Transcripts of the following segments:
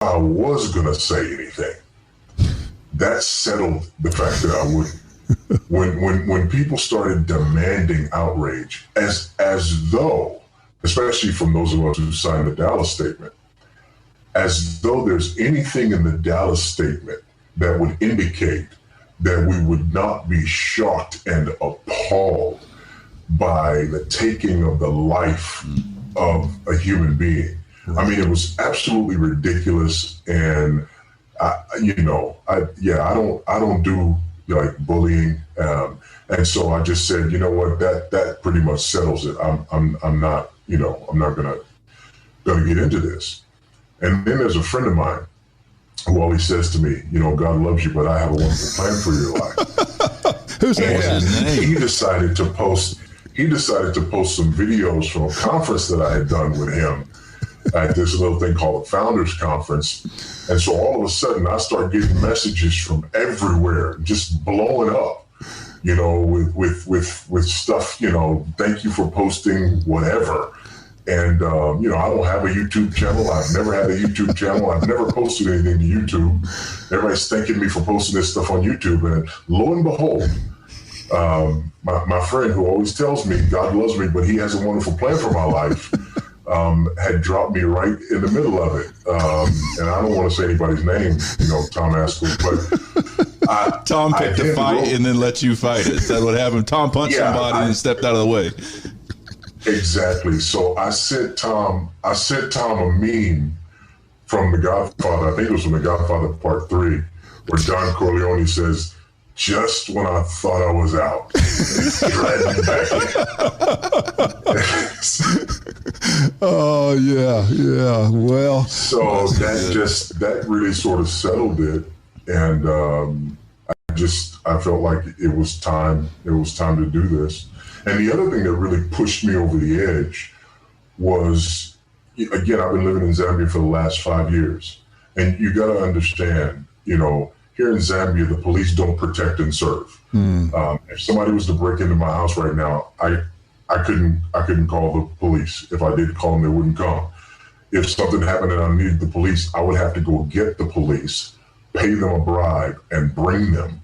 I was going to say anything. That settled the fact that I wouldn't. When people started demanding outrage, as though, especially from those of us who signed the Dallas statement, as though there's anything in the Dallas statement that would indicate that we would not be shocked and appalled by the taking of the life of a human being. I mean, it was absolutely ridiculous, and I don't do like bullying, and so I just said, you know what, that pretty much settles it. I'm not gonna get into this. And then there's a friend of mine who always says to me, you know, God loves you, but I have a wonderful plan for your life. Who's that? He decided to post some videos from a conference that I had done with him at this little thing called the Founders Conference. And so all of a sudden I start getting messages from everywhere, just blowing up, you know, with stuff, you know, thank you for posting whatever. And, you know, I don't have a YouTube channel. I've never had a YouTube channel. I've never posted anything to YouTube. Everybody's thanking me for posting this stuff on YouTube. And lo and behold, my friend who always tells me God loves me, but he has a wonderful plan for my life, had dropped me right in the middle of it. And I don't want to say anybody's name, you know, Tom Askell, but Tom picked a fight and then let you fight it. Is that what happened? Tom punched somebody and stepped out of the way. Exactly. So I sent Tom a meme from The Godfather. I think it was from The Godfather Part 3, where Don Corleone says, "Just when I thought I was out, dragged me back in." Oh yeah. Well, so that really sort of settled it, and I felt like it was time to do this. And the other thing that really pushed me over the edge was, again, I've been living in Zambia for the last 5 years. And you got to understand, you know, here in Zambia, the police don't protect and serve. If somebody was to break into my house right now, I couldn't call the police. If I did call them, they wouldn't come. If something happened and I needed the police, I would have to go get the police, pay them a bribe, and bring them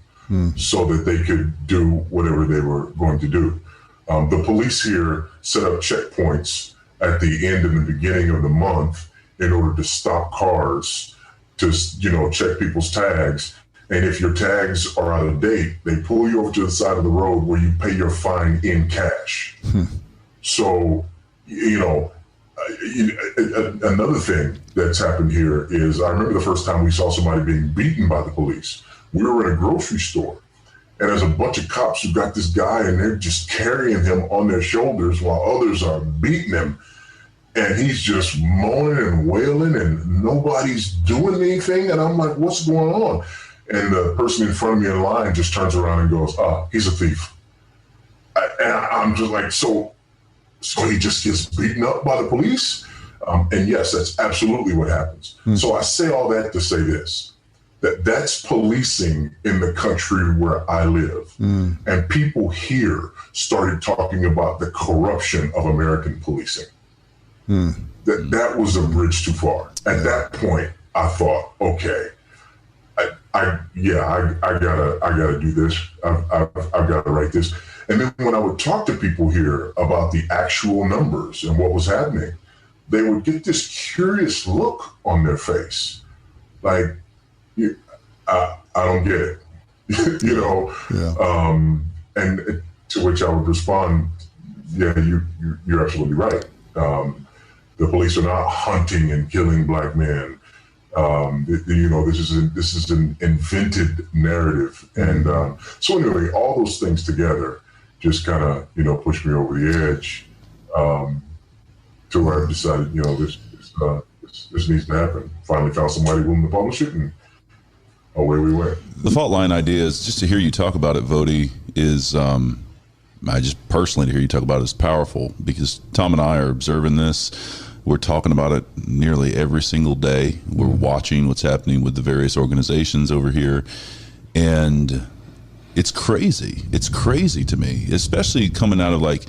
so that they could do whatever they were going to do. The police here set up checkpoints at the end and the beginning of the month in order to stop cars, to, you know, check people's tags. And if your tags are out of date, they pull you over to the side of the road where you pay your fine in cash. So, you know, another thing that's happened here is, I remember the first time we saw somebody being beaten by the police. We were in a grocery store. And there's a bunch of cops who got this guy and they're just carrying him on their shoulders while others are beating him. And he's just moaning and wailing and nobody's doing anything. And I'm like, what's going on? And the person in front of me in line just turns around and goes, he's a thief. And I'm just like, so he just gets beaten up by the police? And yes, that's absolutely what happens. So I say all that to say this. That's policing in the country where I live. And people here started talking about the corruption of American policing. That was a bridge too far. At that point, I thought, okay, I gotta do this. I've got to write this. And then when I would talk to people here about the actual numbers and what was happening, they would get this curious look on their face. Like, I don't get it, you know? And to which I would respond, yeah, you're absolutely right. The police are not hunting and killing black men. You know, this is an invented narrative. And so anyway, all those things together just kind of, you know, pushed me over the edge to where I decided, you know, this needs to happen. Finally found somebody willing to publish it, and away we went. The fault line idea is, just to hear you talk about it, Voddie, is I just personally to hear you talk about it is powerful, because Tom and I are observing this. We're talking about it nearly every single day. We're watching what's happening with the various organizations over here, and it's crazy. It's crazy to me, especially coming out of, like,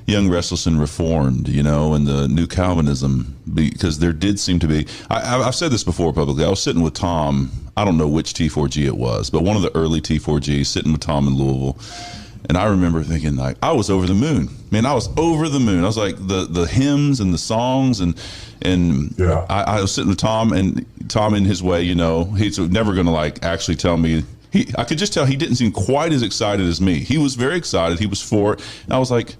Young, Restless, and Reformed, and the New Calvinism, because there did seem to be, I've said this before publicly, I was sitting with Tom, I don't know which T4G it was, but one of the early T4Gs, sitting with Tom in Louisville, and I remember thinking, like, I was over the moon. Man, I was over the moon. I was like, the hymns and the songs, and Yeah. I was sitting with Tom, and Tom, in his way, he's never going to, like, actually tell me. I could just tell he didn't seem quite as excited as me. He was very excited. He was for it. And I was like,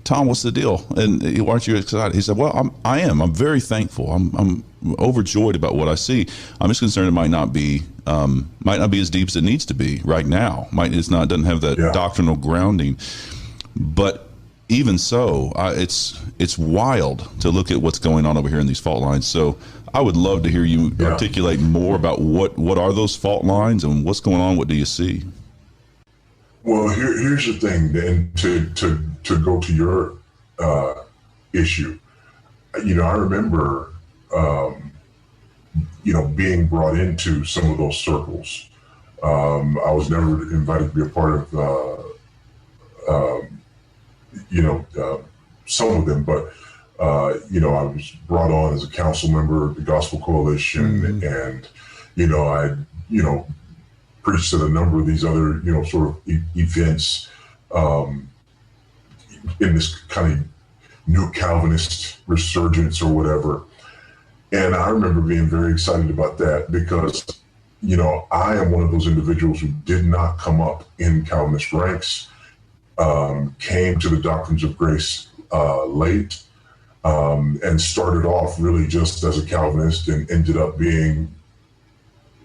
Tom, what's the deal? And aren't you excited? He said, well, I am. I'm very thankful. I'm overjoyed about what I see. I'm just concerned it might not be as deep as it needs to be right now. Doesn't have that doctrinal grounding. But even so, it's wild to look at what's going on over here in these fault lines. So I would love to hear you articulate more about what are those fault lines and what's going on. What do you see? Well, here's the thing, and to go to your issue, I remember, being brought into some of those circles. I was never invited to be a part of, some of them, but, I was brought on as a council member of the Gospel Coalition, and, I, preached at a number of these other, sort of events in this kind of new Calvinist resurgence or whatever. And I remember being very excited about that because, I am one of those individuals who did not come up in Calvinist ranks, came to the doctrines of grace late, and started off really just as a Calvinist and ended up being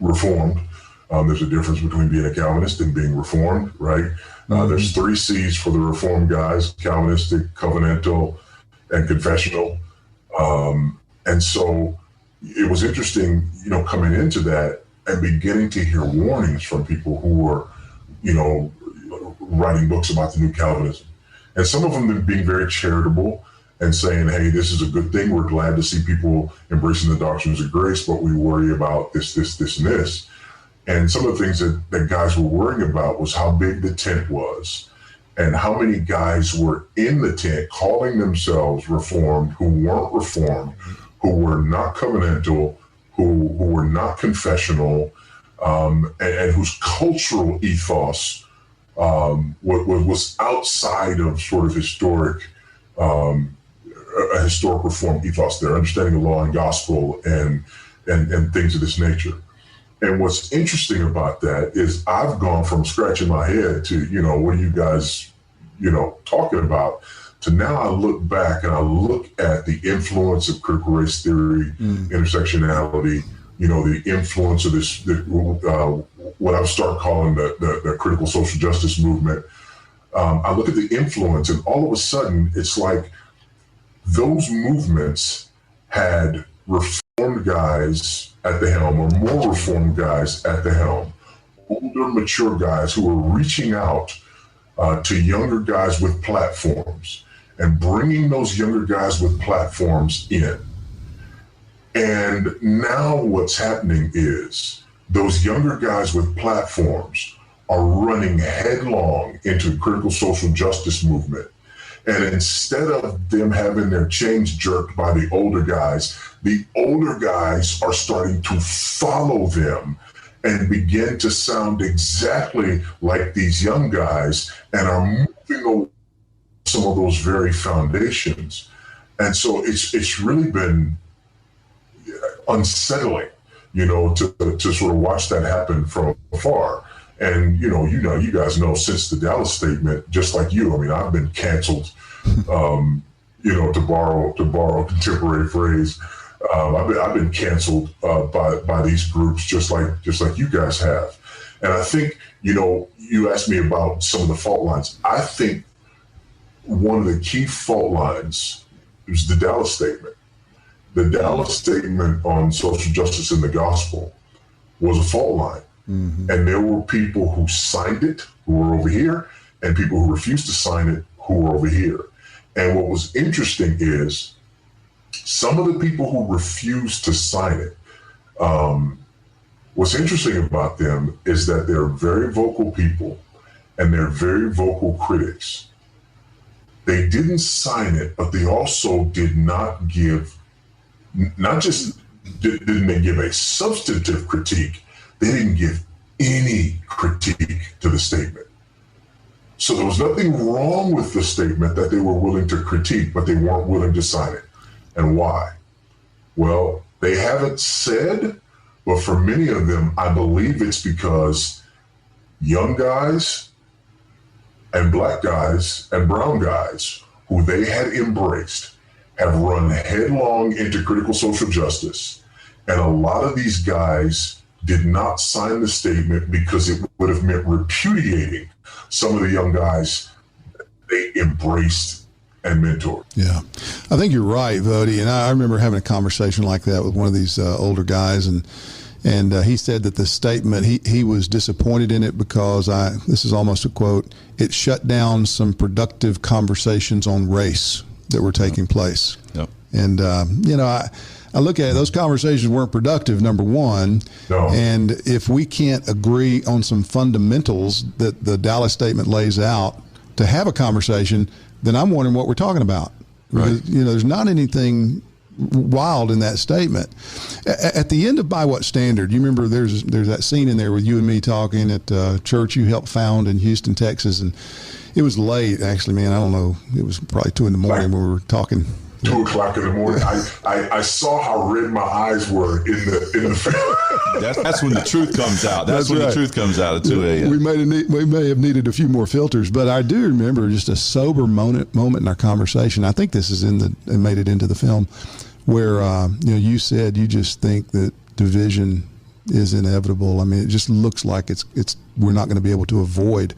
Reformed. There's a difference between being a Calvinist and being Reformed, right? There's 3 C's for the Reformed guys: Calvinistic, covenantal, and confessional. And so it was interesting, coming into that and beginning to hear warnings from people who were, writing books about the new Calvinism. And some of them being very charitable and saying, hey, this is a good thing. We're glad to see people embracing the doctrines of grace, but we worry about this, and this. And some of the things that guys were worrying about was how big the tent was and how many guys were in the tent calling themselves Reformed who weren't Reformed, who were not covenantal, who were not confessional, and whose cultural ethos was outside of sort of historic, a historic Reformed ethos, their understanding of law and gospel and things of this nature. And what's interesting about that is I've gone from scratching my head to, what are you guys, talking about, to now I look back and I look at the influence of critical race theory, intersectionality, the influence of this, what I would start calling the critical social justice movement. I look at the influence, and all of a sudden it's like those movements had Reformed guys at the helm, or more Reformed guys at the helm, older, mature guys who were reaching out to younger guys with platforms and bringing those younger guys with platforms in. And now what's happening is those younger guys with platforms are running headlong into the critical social justice movement. And instead of them having their chains jerked by the older guys are starting to follow them and begin to sound exactly like these young guys and are moving away some of those very foundations. And so it's really been unsettling, to sort of watch that happen from afar. And, you guys know, since the Dallas statement, just like you, I mean, I've been canceled, to borrow a contemporary phrase. I've been canceled by these groups, just like you guys have. And I think, you asked me about some of the fault lines. I think one of the key fault lines is the Dallas statement. The Dallas statement on social justice in the gospel was a fault line. Mm-hmm. And there were people who signed it who were over here, and people who refused to sign it who were over here. And what was interesting is some of the people who refused to sign it, what's interesting about them is that they're very vocal people and they're very vocal critics. they didn't sign it, but they also did not give, not just didn't they give a substantive critique, they didn't give any critique to the statement. So there was nothing wrong with the statement that they were willing to critique, but they weren't willing to sign it. And why? Well, they haven't said, but for many of them, I believe it's because young guys and black guys and brown guys who they had embraced have run headlong into critical social justice. And a lot of these guys did not sign the statement because it would have meant repudiating some of the young guys they embraced and mentored. Yeah, I think you're right, Voddie. And I remember having a conversation like that with one of these older guys, and he said that the statement, he was disappointed in it because this is almost a quote, it shut down some productive conversations on race that were taking place. Yep. And, I look at it, those conversations weren't productive, number one. No. And if we can't agree on some fundamentals that the Dallas statement lays out to have a conversation, then I'm wondering what we're talking about. Right. Because, there's not anything wild in that statement. At the end of By What Standard, you remember there's that scene in there with you and me talking at a church you helped found in Houston, Texas, and it was late, actually, man. I don't know. It was probably 2 a.m. when we were talking. 2 o'clock in the morning. I saw how red my eyes were in the That's when the truth comes out. That's when right. The truth comes out at 2 a.m. We may have needed a few more filters, but I do remember just a sober moment in our conversation. I think this is and made it into the film, where you said you just think that division is inevitable. I mean, it just looks like we're not going to be able to avoid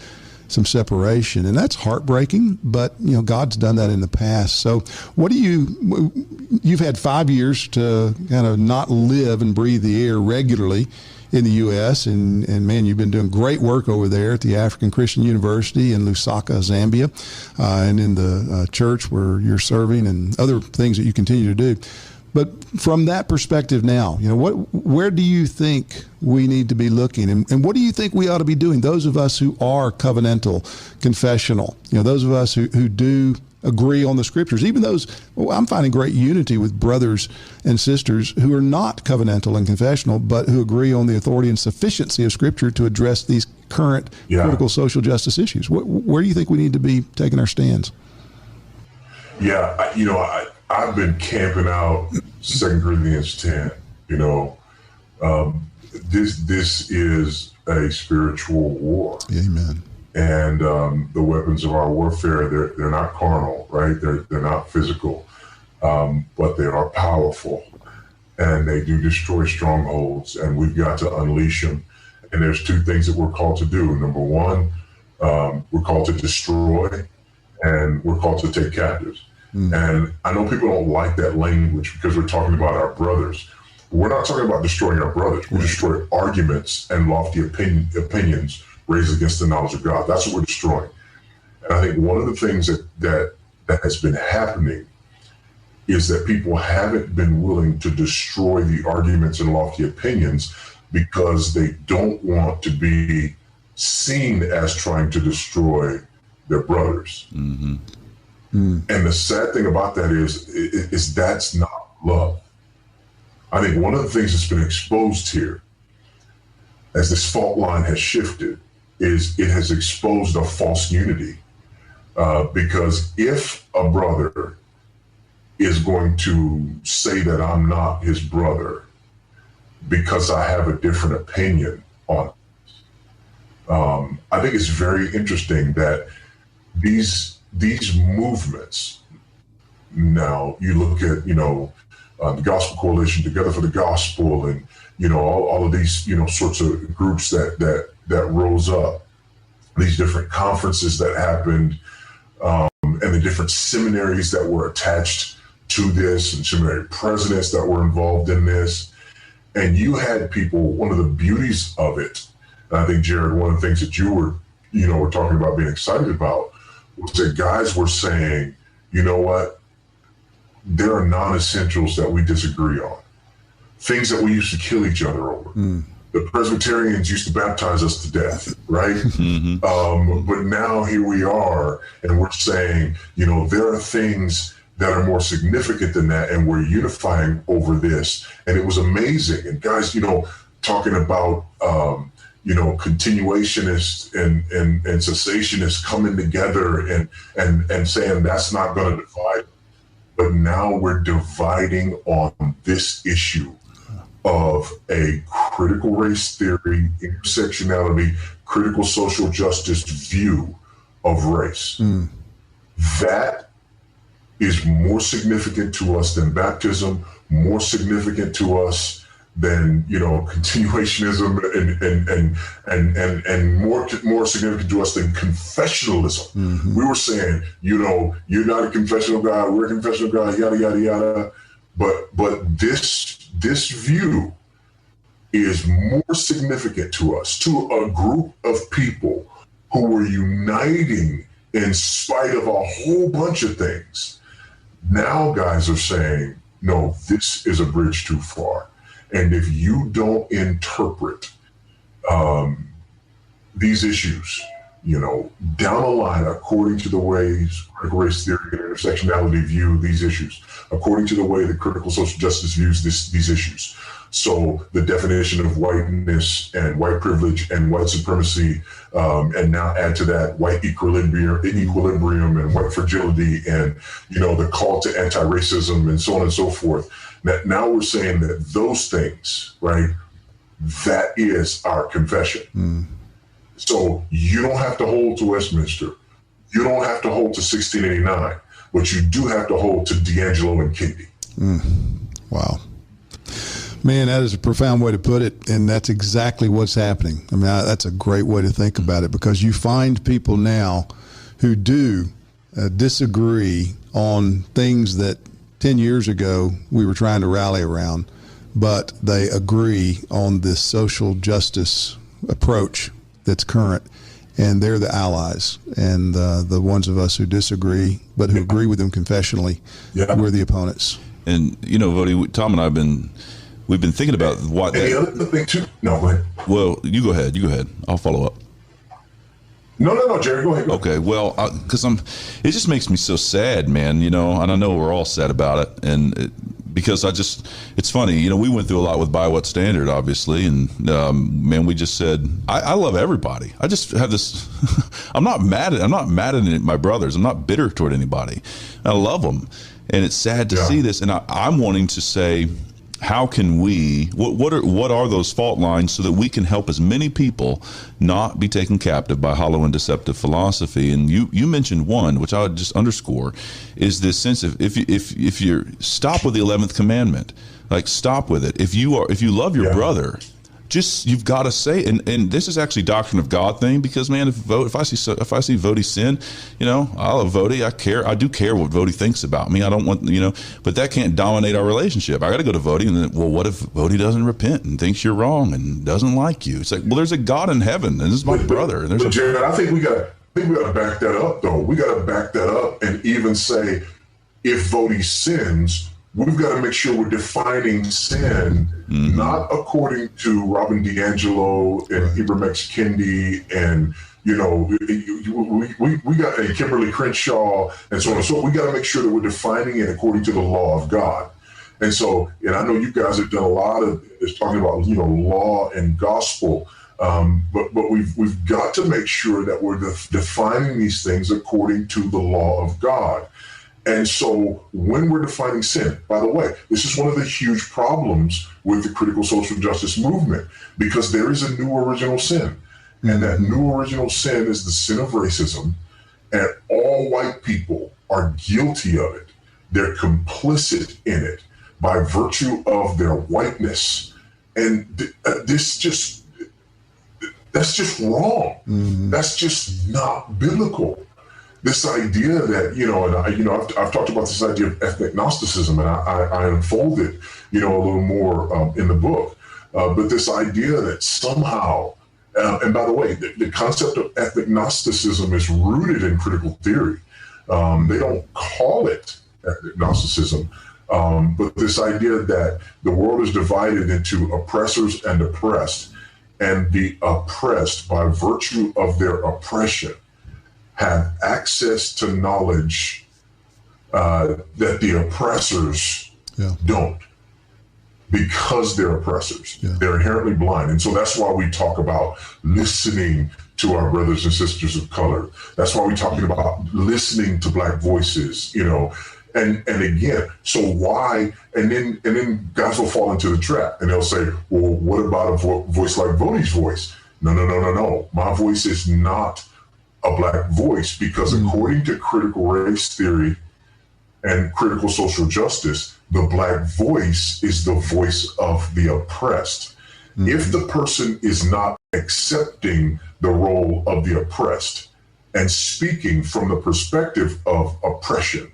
some separation, and that's heartbreaking, but God's done that in the past. So you've had 5 years to kind of not live and breathe the air regularly in the U.S., and man, you've been doing great work over there at the African Christian University in Lusaka, Zambia, and in the church where you're serving and other things that you continue to do. But from that perspective now, where do you think we need to be looking? And what do you think we ought to be doing? Those of us who are covenantal, confessional, those of us who do agree on the scriptures, even those, I'm finding great unity with brothers and sisters who are not covenantal and confessional, but who agree on the authority and sufficiency of scripture to address these current critical social justice issues. Where do you think we need to be taking our stands? Yeah, I've been camping out 2 Corinthians 10. This is a spiritual war. Amen. And the weapons of our warfare, they're not carnal, right? They're not physical, but they are powerful, and they do destroy strongholds, and we've got to unleash them. And there's 2 things that we're called to do. Number one, we're called to destroy, and we're called to take captives. And I know people don't like that language because we're talking about our brothers. We're not talking about destroying our brothers. We're destroying arguments and lofty opinions raised against the knowledge of God. That's what we're destroying. And I think one of the things that has been happening is that people haven't been willing to destroy the arguments and lofty opinions because they don't want to be seen as trying to destroy their brothers. Mm-hmm. And the sad thing about that is that's not love. I think one of the things that's been exposed here, as this fault line has shifted, is it has exposed a false unity. Because if a brother is going to say that I'm not his brother because I have a different opinion on it, I think it's very interesting that these movements, now you look at, the Gospel Coalition, Together for the Gospel, and, all of these, sorts of groups that rose up, these different conferences that happened, and the different seminaries that were attached to this, and seminary presidents that were involved in this. And you had people, one of the beauties of it, and I think, Jared, one of the things that you were talking about being excited about, was that guys were saying, you know what, there are non-essentials that we disagree on, things that we used to kill each other over. the Presbyterians used to baptize us to death, right? But now here we are, and we're saying, there are things that are more significant than that, and we're unifying over this. And it was amazing. And guys, talking about, continuationists and cessationists coming together and saying that's not going to divide. But now we're dividing on this issue of a critical race theory, intersectionality, critical social justice view of race. That is more significant to us than baptism, more significant to us than continuationism, and more significant to us than confessionalism. We were saying, you're not a confessional guy, we're a confessional guy, yada yada yada. But this view is more significant to us, to a group of people who were uniting in spite of a whole bunch of things. Now guys are saying, no, this is a bridge too far. And if you don't interpret these issues, down the line, according to the ways critical race theory and intersectionality view these issues, according to the way the critical social justice views these issues. So the definition of whiteness and white privilege and white supremacy, and now add to that white equilibrium and white fragility, and the call to anti-racism and so on and so forth. Now we're saying that those things, right, that is our confession. So you don't have to hold to Westminster. You don't have to hold to 1689, but you do have to hold to D'Angelo and Kendi. Wow. Man, that is a profound way to put it, and that's exactly what's happening. I mean, that's a great way to think about it, because you find people now who do disagree on things that 10 years ago we were trying to rally around, but they agree on this social justice approach that's current, and they're the allies. And the ones of us who disagree but who agree with them confessionally, we're the opponents. And Voddie, Tom and I we've been thinking about what. And the other thing too. No, go ahead. Well, you go ahead. I'll follow up. No, Jerry, go ahead. Okay, well, because it just makes me so sad, man. And I know we're all sad about it, and because it's funny. We went through a lot with By What Standard, obviously, and man, we just said I love everybody. I just have this. I'm not mad at my brothers. I'm not bitter toward anybody. I love them, and it's sad to see this. And I'm wanting to say, how can we? What are those fault lines so that we can help as many people not be taken captive by hollow and deceptive philosophy? And you mentioned one, which I would just underscore, is this sense of if you stop with the 11th commandment, like stop with it. If you love your brother, you've got to say, and this is actually doctrine of God thing, because man, if I see Voddie sin, I love Voddie. I do care what Voddie thinks about me. I don't want, but that can't dominate our relationship. I got to go to Voddie, and then, well, what if Voddie doesn't repent and thinks you're wrong and doesn't like you? It's like, well, there's a God in heaven, and this is my brother. And but Jared, I think we got to back that up, though. We got to back that up and even say, if Voddie sins, we've got to make sure we're defining sin, not according to Robin DiAngelo and Ibram X. Kendi and, we got a Kimberly Crenshaw and so on and so. We got to make sure that we're defining it according to the law of God. And so, and I know you guys have done a lot of this talking about, law and gospel, but we've got to make sure that we're defining these things according to the law of God. And so when we're defining sin, by the way, this is one of the huge problems with the critical social justice movement, because there is a new original sin. And that new original sin is the sin of racism, and all white people are guilty of it. They're complicit in it by virtue of their whiteness. And that's just wrong. That's just not biblical. This idea that, I've talked about this idea of ethnic Gnosticism, and I unfold it, a little more in the book. But this idea that somehow, and by the way, the concept of ethnic Gnosticism is rooted in critical theory. They don't call it ethnic Gnosticism, but this idea that the world is divided into oppressors and oppressed, and the oppressed, by virtue of their oppression, have access to knowledge that the oppressors don't, because they're oppressors. They're inherently blind. And so that's why we talk about listening to our brothers and sisters of color. That's why we're talking about listening to Black voices, you know. And again, so why? And then guys will fall into the trap, and they'll say, well, what about a voice like Voddie's voice? No. My voice is not a Black voice, because according to critical race theory and critical social justice, the Black voice is the voice of the oppressed. If the person is not accepting the role of the oppressed and speaking from the perspective of oppression,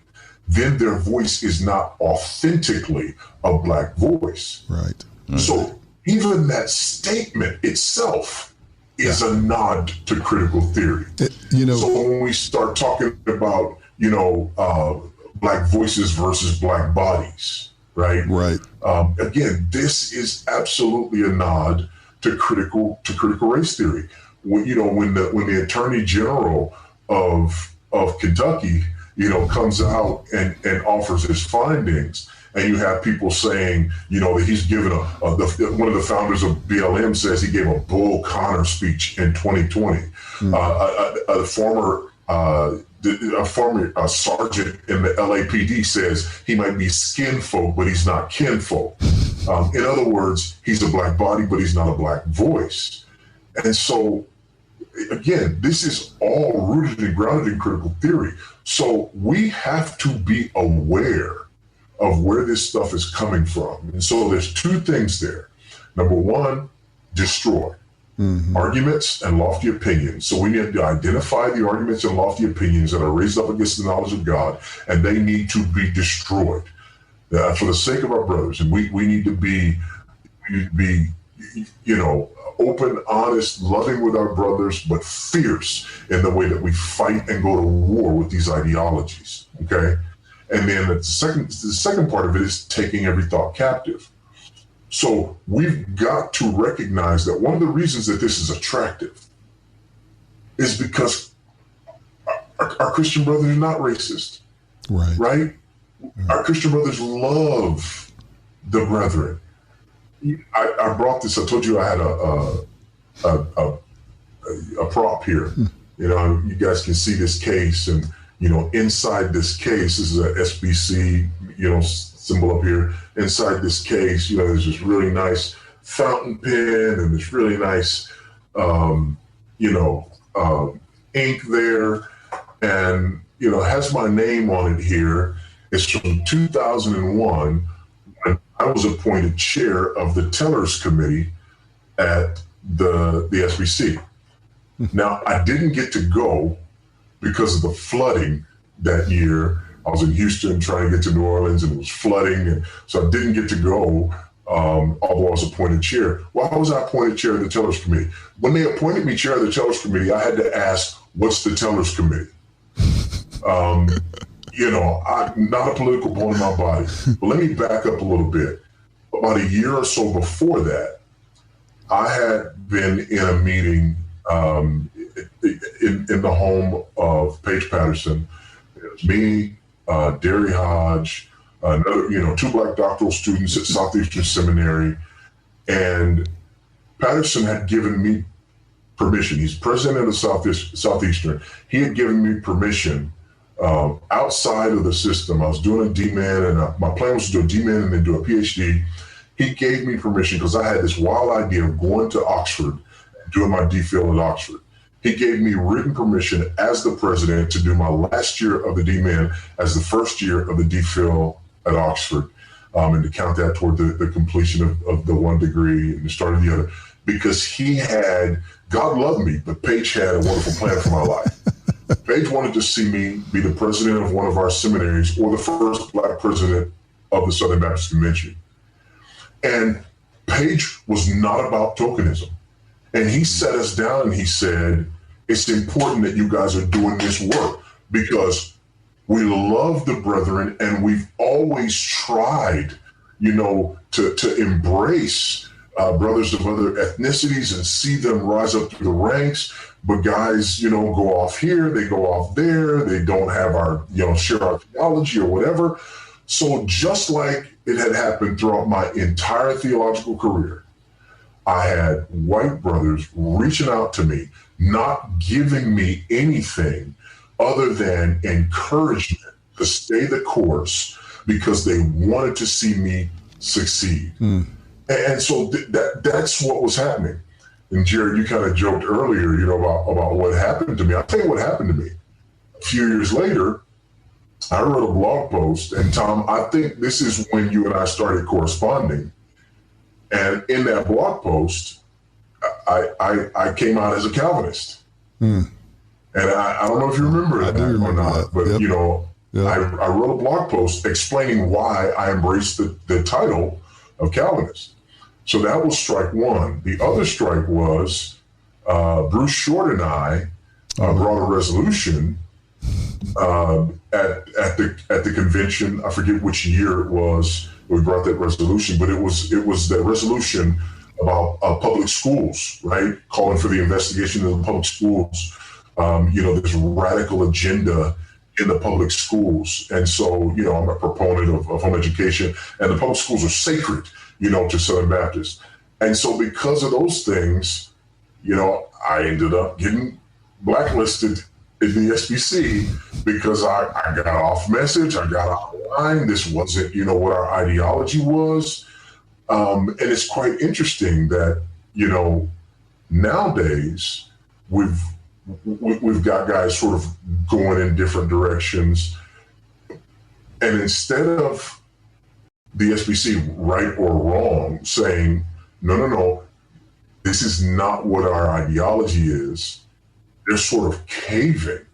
then their voice is not authentically a Black voice. Right. So even that statement itself is a nod to critical theory. So when we start talking about, Black voices versus Black bodies, right? Again, this is absolutely a nod to critical race theory. When the Attorney General of Kentucky, comes out and offers his findings, and you have people saying, that he's given one of the founders of BLM says he gave a Bull Connor speech in 2020. A former sergeant in the LAPD says he might be skin folk, but he's not kinfolk. In other words, he's a Black body, but he's not a Black voice. And so, again, this is all rooted and grounded in critical theory. So we have to be aware of where this stuff is coming from. And so there's two things there. Number one, destroy. Arguments and lofty opinions. So we need to identify the arguments and lofty opinions that are raised up against the knowledge of God, and they need to be destroyed for the sake of our brothers. And we need to be open, honest, loving with our brothers, but fierce in the way that we fight and go to war with these ideologies. Okay. And then the second part of it is taking every thought captive. So we've got to recognize that one of the reasons that this is attractive is because our Christian brothers are not racist, right? Our Christian brothers love the brethren. I brought this. I told you I had a prop here. You guys can see this case, and inside this case, this is a SBC, symbol up here. Inside this case, there's this really nice fountain pen and this really nice, ink there, and has my name on it here. It's from 2001. When I was appointed chair of the Tellers Committee at the SBC. Now, I didn't get to go because of the flooding that year. I was in Houston trying to get to New Orleans, and it was flooding, and so I didn't get to go, although I was appointed chair. Why was I appointed chair of the Tellers Committee? When they appointed me chair of the Tellers Committee, I had to ask, what's the Tellers Committee? I'm not a political bone in my body, but let me back up a little bit. About a year or so before that, I had been in a meeting in the home of Paige Patterson. It was me, Derry Hodge, another, two Black doctoral students at Southeastern Seminary, and Patterson had given me permission. He's president of Southeastern. He had given me permission outside of the system. I was doing a D-Man, and my plan was to do a D-Man and then do a PhD. He gave me permission because I had this wild idea of going to Oxford and doing my DPhil at Oxford. He gave me written permission as the president to do my last year of the D-Man as the first year of the DPhil at Oxford, and to count that toward the completion of the one degree and the start of the other, because God loved me, but Paige had a wonderful plan for my life. Paige wanted to see me be the president of one of our seminaries, or the first Black president of the Southern Baptist Convention. And Paige was not about tokenism. And he sat us down and he said, it's important that you guys are doing this work because we love the brethren, and we've always tried, to embrace brothers of other ethnicities and see them rise up through the ranks. But guys, go off here, they go off there, they don't have our, share our theology or whatever. So just like it had happened throughout my entire theological career, I had white brothers reaching out to me, not giving me anything other than encouragement to stay the course because they wanted to see me succeed. And so that's what was happening. And Jared, you kind of joked earlier, about what happened to me. I'll tell you what happened to me. A few years later, I wrote a blog post, and Tom, I think this is when you and I started corresponding. And in that blog post, I came out as a Calvinist. And I don't know if you remember that or not, but I wrote a blog post explaining why I embraced the title of Calvinist. So that was strike one. The other strike was Bruce Short and I brought a resolution at the convention. I forget which year it was we brought that resolution, but it was that resolution about public schools, right? Calling for the investigation of the public schools. This radical agenda in the public schools. And so, I'm a proponent of home education, and the public schools are sacred, to Southern Baptists. And so because of those things, I ended up getting blacklisted in the SBC because I got off message, I got out of line. This wasn't, what our ideology was. And it's quite interesting that, nowadays we've got guys sort of going in different directions. And instead of the SBC, right or wrong, saying, no, this is not what our ideology is, they're sort of caving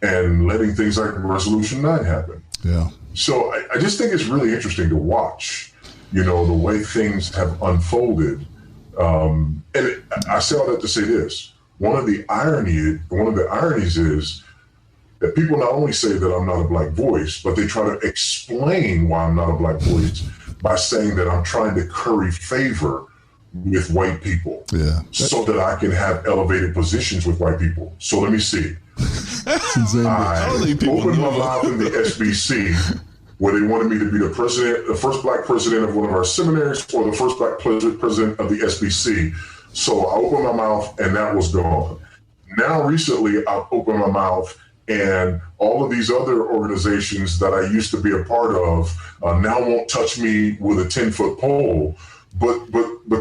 and letting things like Resolution 9 happen. Yeah. So I just think it's really interesting to watch, the way things have unfolded. And I say all that to say this. One of the ironies is that people not only say that I'm not a black voice, but they try to explain why I'm not a black voice by saying that I'm trying to curry favor with white people so that I can have elevated positions with white people. So let me see. I opened my mouth in the SBC where they wanted me to be the first black president of one of our seminaries, or the first black president of the SBC. So I opened my mouth and that was gone. Now recently I've opened my mouth and all of these other organizations that I used to be a part of now won't touch me with a 10-foot pole. But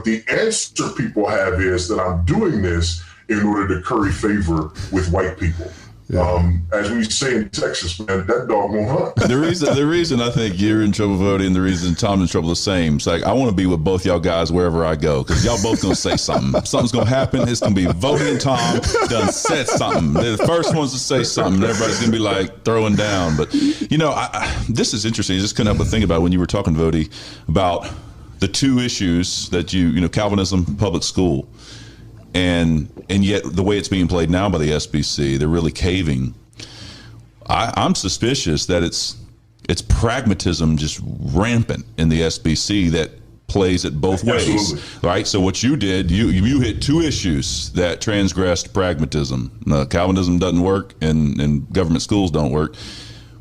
the answer people have is that I'm doing this in order to curry favor with white people. Yeah. As we say in Texas, man, that dog won't hunt. The reason I think you're in trouble, Voddie, and the reason Tom's in trouble the same. It's like, I want to be with both y'all guys wherever I go, because y'all both going to say something. Something's going to happen. It's going to be Voddie and Tom done said something. They're the first ones to say something. Everybody's going to be like throwing down. But, this is interesting. I just couldn't help but think about when you were talking, Voddie, about the two issues that Calvinism, public school. And yet the way it's being played now by the SBC, they're really caving. I'm suspicious that it's pragmatism just rampant in the SBC that plays it both ways. Right? So what you did, you hit two issues that transgressed pragmatism. Calvinism doesn't work and government schools don't work.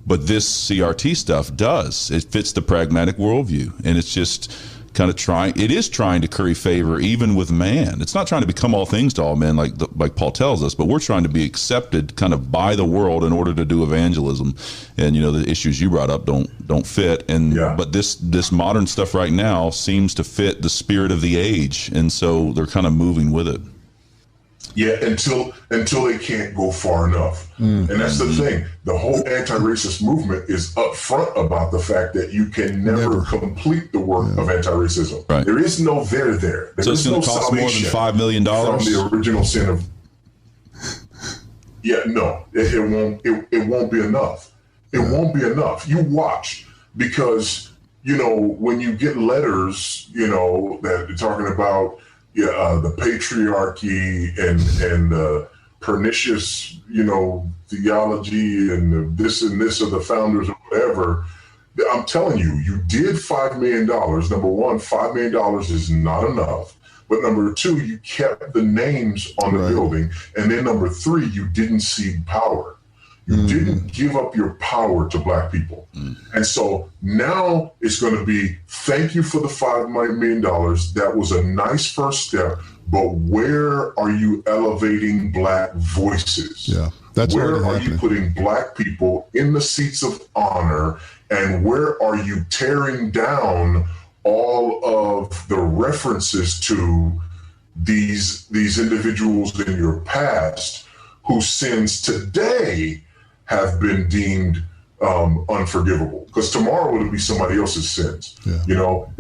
But this CRT stuff does. It fits the pragmatic worldview. And it's just kind of trying to curry favor even with man. It's not trying to become all things to all men like Paul tells us, but we're trying to be accepted kind of by the world in order to do evangelism. And the issues you brought up don't fit. But this modern stuff right now seems to fit the spirit of the age, and so they're kind of moving with it. Yeah, until they can't go far enough. And that's the thing. The whole anti-racist movement is upfront about the fact that you can never complete the work of anti-racism. Right. There is no there. There so it's going to cost more than $5 million from the original sin of. Yeah, no, it won't be enough. It won't be enough. You watch, because when you get letters, that are talking about the patriarchy and pernicious, theology and this of the founders or whatever, I'm telling you, you did $5 million. Number one, $5 million is not enough. But number two, you kept the names on the building. And then number three, you didn't cede power. You didn't give up your power to Black people. And so now it's going to be, thank you for the $5 million. That was a nice first step. But where are you elevating Black voices? Yeah, that's where are you putting Black people in the seats of honor? And where are you tearing down all of the references to these individuals in your past whose sins today have been deemed unforgivable? Because tomorrow it'll be somebody else's sins. Yeah. You know,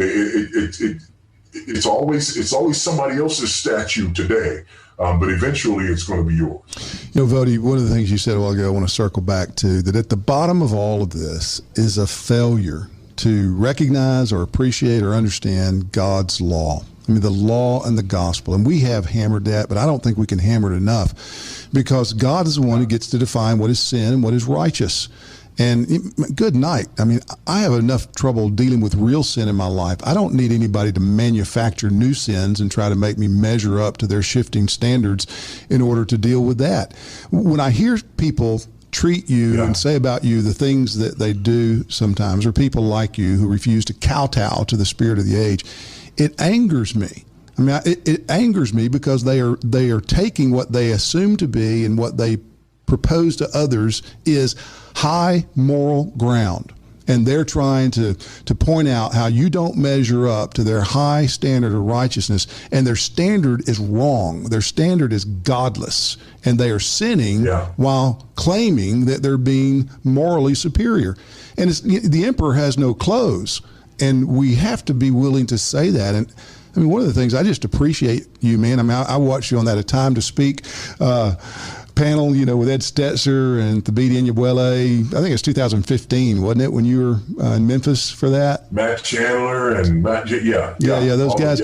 it's always somebody else's statue today, but eventually it's going to be yours. You know, Voddie, one of the things you said a while ago, I want to circle back to, that at the bottom of all of this is a failure to recognize or appreciate or understand God's law. I mean, the law and the gospel. And we have hammered that, but I don't think we can hammer it enough, because God is the one who gets to define what is sin and what is righteous. And good night. I mean, I have enough trouble dealing with real sin in my life. I don't need anybody to manufacture new sins and try to make me measure up to their shifting standards in order to deal with that. When I hear people treat you and say about you the things that they do sometimes, or people like you who refuse to kowtow to the spirit of the age, it angers me. I mean, it angers me, because they are taking what they assume to be and what they propose to others is high moral ground, and they're trying to point out how you don't measure up to their high standard of righteousness, and their standard is wrong. Their standard is godless, and they are sinning while claiming that they're being morally superior. And the emperor has no clothes, and we have to be willing to say that. And I mean, one of the things I just appreciate you, man. I mean, I watched you on that A Time to Speak panel, you know, with Ed Stetzer and Thabiti Anyabwile. I think it's 2015, wasn't it, when you were in Memphis for that? Matt Chandler and Matt, those guys.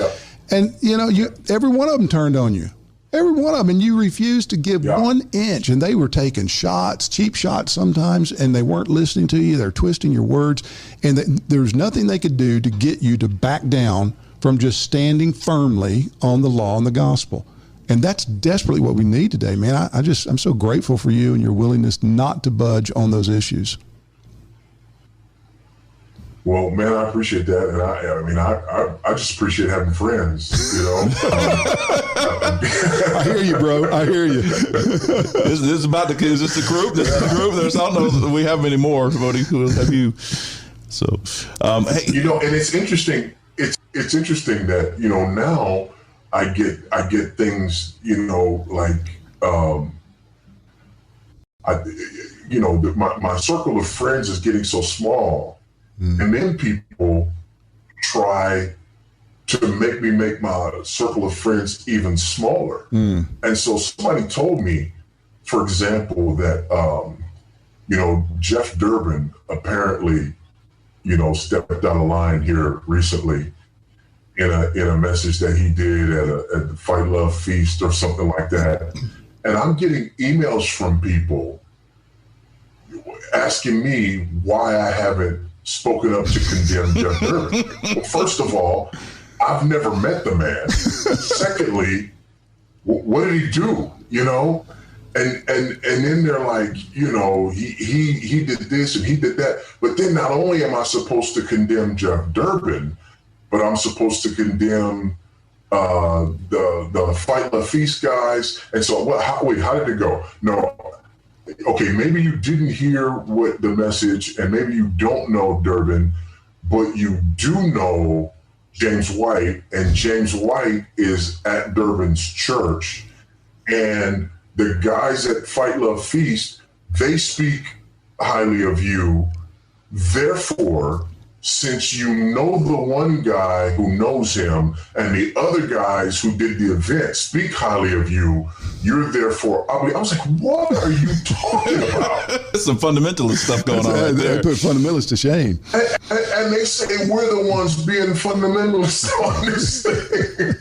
And, you know, every one of them turned on you. Every one of them, and you refused to give 1 inch, and they were taking shots, cheap shots sometimes, and they weren't listening to you. They're twisting your words, and there's nothing they could do to get you to back down from just standing firmly on the law and the gospel. And that's desperately what we need today, man. I'm so grateful for you and your willingness not to budge on those issues. Well, man, I appreciate that, and I just appreciate having friends. You know, I hear you, bro. I hear you. This is about the kids. This is the group. This is the group. I don't know if we have many more. Voddie, who have you? So, hey, you know, and it's interesting. It's interesting that, you know, now I get things, you know, like my circle of friends is getting so small. And then people try to make my circle of friends even smaller. And so somebody told me, for example, that, you know, Jeff Durbin apparently, you know, stepped out of line here recently in a message that he did at the Fight Love Feast or something like that. And I'm getting emails from people asking me why I haven't spoken up to condemn Jeff Durbin. Well, first of all, I've never met the man. Secondly, what did he do? You know, and then they're like, you know, he did this and he did that. But then not only am I supposed to condemn Jeff Durbin, but I'm supposed to condemn the Fight Love Feast guys. And so, how did it go? No. Okay, maybe you didn't hear what the message, and maybe you don't know Durbin, but you do know James White, and James White is at Durbin's church, and the guys at Fight Love Feast, they speak highly of you. Therefore, since you know the one guy who knows him and the other guys who did the event speak highly of you, you're therefore ugly. I was like, what are you talking about? There's some fundamentalist stuff going on right there. They put fundamentalists to shame. And they say we're the ones being fundamentalists on this thing.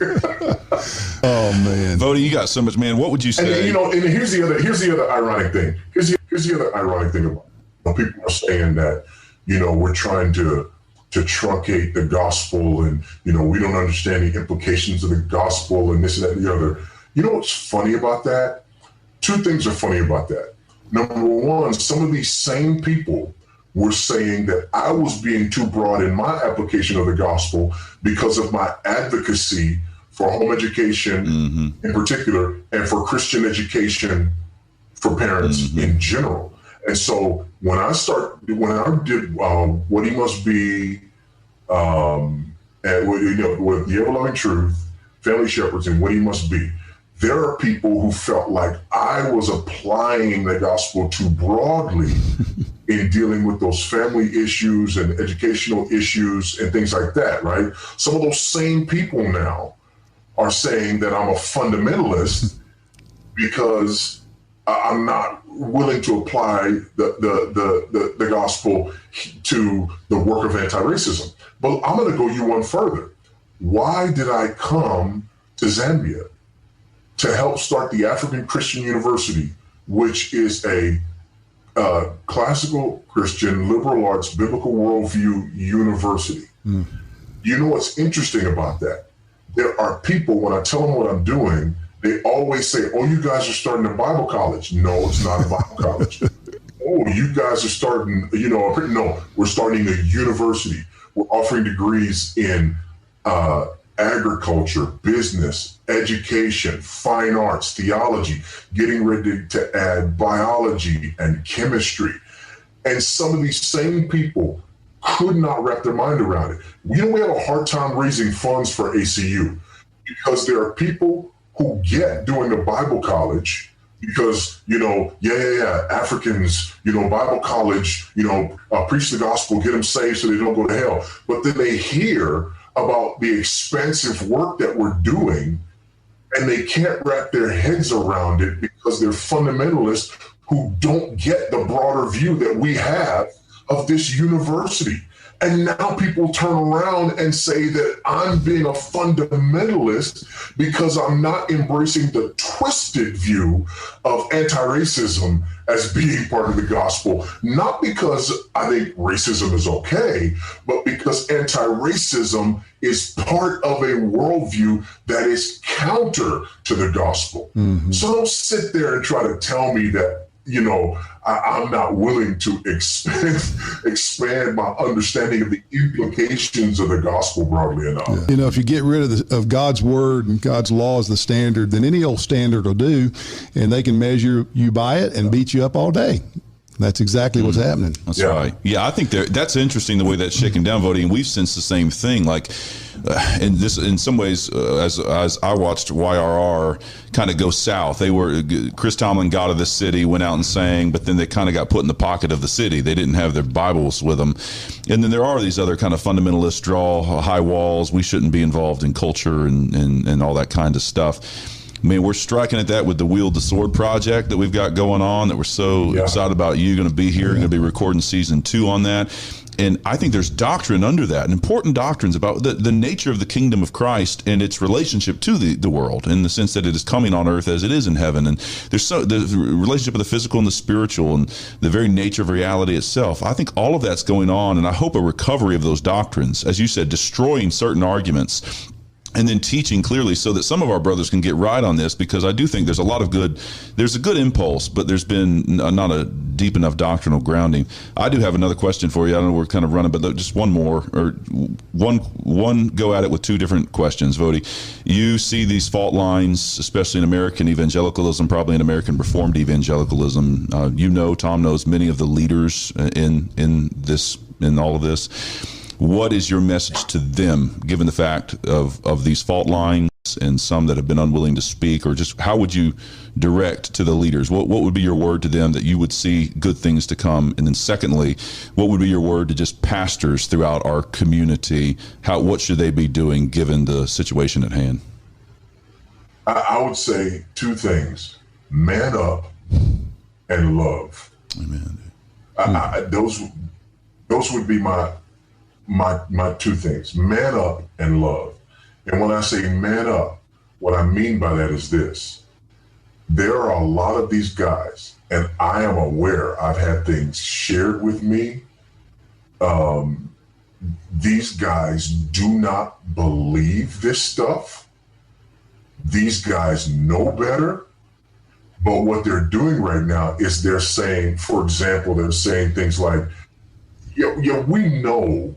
Oh, man. Voddie, you got so much, man. What would you say? And, you know, and here's the other ironic thing. Here's the other ironic thing about it. People are saying that, we're trying to truncate the gospel, and we don't understand the implications of the gospel, and this and that and the other. You know what's funny about that? Two things are funny about that. Number one, some of these same people were saying that I was being too broad in my application of the gospel because of my advocacy for home education in particular, and for Christian education for parents in general. And so when I did What He Must Be, and with the Ever-Loving Truth, Family Shepherds, and What He Must Be, there are people who felt like I was applying the gospel too broadly in dealing with those family issues and educational issues and things like that, right? Some of those same people now are saying that I'm a fundamentalist because I'm not willing to apply the gospel to the work of anti-racism. But I'm going to go you one further. Why did I come to Zambia to help start the African Christian University, which is a classical Christian, liberal arts, biblical worldview university? You know what's interesting about that? There are people, when I tell them what I'm doing, they always say, oh, you guys are starting a Bible college. No, it's not a Bible college. Oh, you guys are starting, no, we're starting a university. We're offering degrees in agriculture, business, education, fine arts, theology, getting ready to add biology and chemistry. And some of these same people could not wrap their mind around it. We have a hard time raising funds for ACU because there are people who get doing a Bible college because, Africans, Bible college, preach the gospel, get them saved so they don't go to hell. But then they hear about the expansive work that we're doing and they can't wrap their heads around it because they're fundamentalists who don't get the broader view that we have of this university. And now people turn around and say that I'm being a fundamentalist because I'm not embracing the twisted view of anti-racism as being part of the gospel. Not because I think racism is okay, but because anti-racism is part of a worldview that is counter to the gospel. So don't sit there and try to tell me that I'm not willing to expand my understanding of the implications of the gospel broadly enough. If you get rid of God's word and God's law as the standard, then any old standard will do, and they can measure you by it and beat you up all day. That's exactly what's happening. That's right. Yeah, I think that's interesting the way that's shaken down, Voddie, and we've sensed the same thing. Like, in some ways, as I watched YRR kind of go south, Chris Tomlin got out of the city, went out and sang, but then they kind of got put in the pocket of the city. They didn't have their Bibles with them. And then there are these other kind of fundamentalists draw high walls. We shouldn't be involved in culture and all that kind of stuff. I mean, we're striking at that with the Wield the Sword project that we've got going on, that we're so excited about. You're going to be here. You're going to be recording season 2 on that. And I think there's doctrine under that, and important doctrines about the nature of the kingdom of Christ and its relationship to the world, in the sense that it is coming on earth as it is in heaven. And there's the relationship of the physical and the spiritual and the very nature of reality itself. I think all of that's going on, and I hope a recovery of those doctrines, as you said, destroying certain arguments, and then teaching clearly so that some of our brothers can get right on this, because I do think there's a good impulse, but there's been not a deep enough doctrinal grounding. I do have another question for you. I don't know, we're kind of running, but just one more, or one go at it with 2 different questions, Voddie. You see these fault lines, especially in American evangelicalism, probably in American Reformed evangelicalism. Tom knows many of the leaders in all of this. What is your message to them, given the fact of these fault lines and some that have been unwilling to speak, or just how would you direct to the leaders? What would be your word to them that you would see good things to come? And then secondly, what would be your word to just pastors throughout our community? What should they be doing given the situation at hand? I would say 2 things: man up and love. Amen. Those would be my 2 things: man up and love. And when I say man up, what I mean by that is this: there are a lot of these guys, and I am aware, I've had things shared with me These guys do not believe this stuff. These guys know better. But what they're doing right now is they're saying, for example, they're saying things like, yeah, we know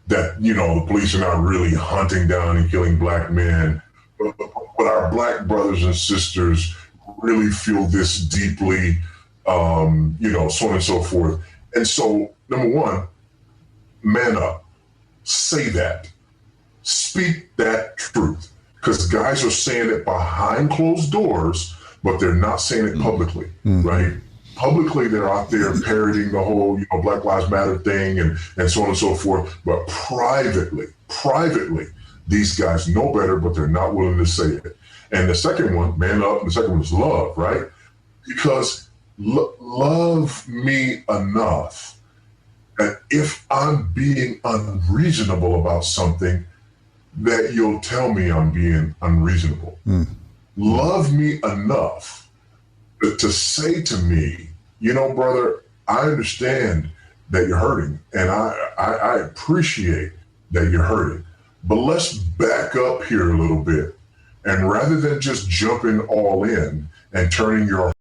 that, the police are not really hunting down and killing black men, but our black brothers and sisters really feel this deeply, so on and so forth. And so, number one, man up. Say that. Speak that truth. Because guys are saying it behind closed doors, but they're not saying it publicly, right? Publicly, they're out there parroting the whole, Black Lives Matter thing and so on and so forth. But privately, these guys know better, but they're not willing to say it. And the second one, man up, and the second one is love, right? Because love me enough that if I'm being unreasonable about something, that you'll tell me I'm being unreasonable. Love me enough to say to me, brother, I understand that you're hurting, and I appreciate that you're hurting, but let's back up here a little bit. And rather than just jumping all in and turning your